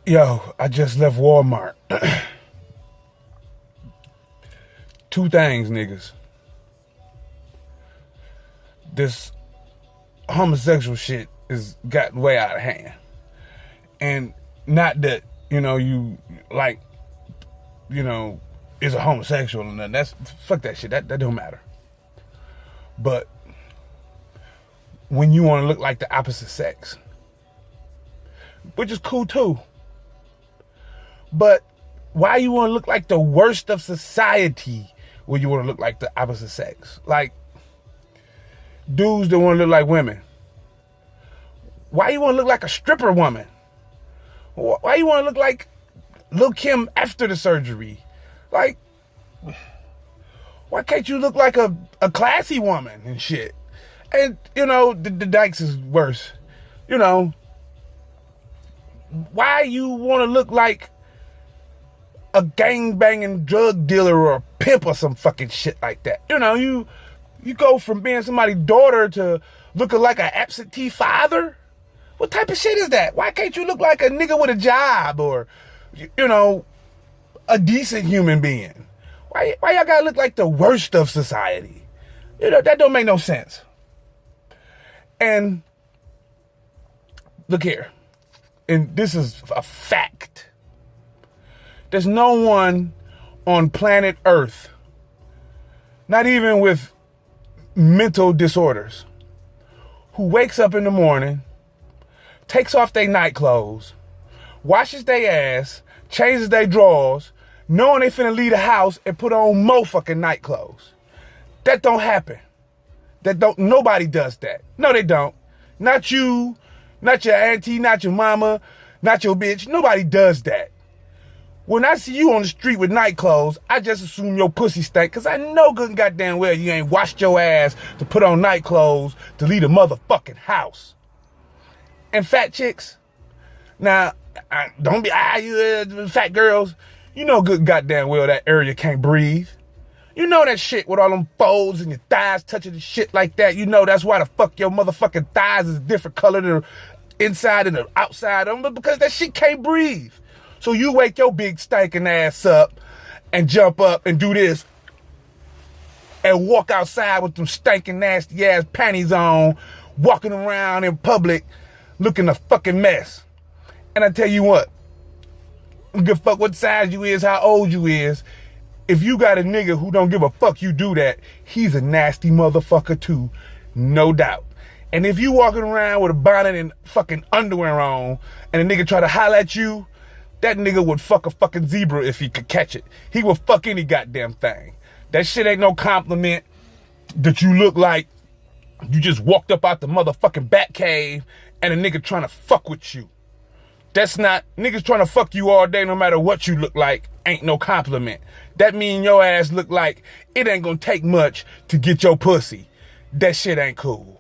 Yo, I just left Walmart. Two things, niggas. This homosexual shit is gotten way out of hand. And not that, is a homosexual or nothing. Fuck that shit. That don't matter. But when you want to look like the opposite sex, which is cool too. But why you want to look like the worst of society when you want to look like the opposite sex? Like, dudes that want to look like women. Why you want to look like a stripper woman? Why you want to look like Lil' Kim after the surgery? Like, why can't you look like a classy woman and shit? And, the dykes is worse. Why you want to look like a gang-banging drug dealer or a pimp or some fucking shit like that? You go from being somebody's daughter to looking like an absentee father? What type of shit is that? Why can't you look like a nigga with a job or, a decent human being? Why y'all gotta look like the worst of society? That don't make no sense. And look here, and this is a fact. There's no one on planet Earth, not even with mental disorders, who wakes up in the morning, takes off their night clothes, washes their ass, changes their drawers, knowing they finna leave the house and put on more fucking night clothes. That don't happen. Nobody does that. No, they don't. Not you, not your auntie, not your mama, not your bitch. Nobody does that. When I see you on the street with night clothes, I just assume your pussy stank, because I know good and goddamn well you ain't washed your ass to put on night clothes to leave the motherfucking house. And fat chicks, now, don't be, you fat girls, you know good goddamn well that area can't breathe. You know that shit with all them folds and your thighs touching the shit like that. You know that's why the fuck your motherfucking thighs is a different color than the inside and the outside of them, because that shit can't breathe. So you wake your big stinking ass up and jump up and do this and walk outside with them stinking nasty ass panties on, walking around in public looking a fucking mess. And I tell you what, I don't give a fuck what size you is, how old you is. If you got a nigga who don't give a fuck you do that, he's a nasty motherfucker too, no doubt. And if you walking around with a bonnet and fucking underwear on and a nigga try to holler at you, that nigga would fuck a fucking zebra if he could catch it. He would fuck any goddamn thing. That shit ain't no compliment that you look like you just walked up out the motherfucking bat cave and a nigga trying to fuck with you. That's not, niggas trying to fuck you all day no matter what you look like ain't no compliment. That mean your ass look like it ain't gonna take much to get your pussy. That shit ain't cool.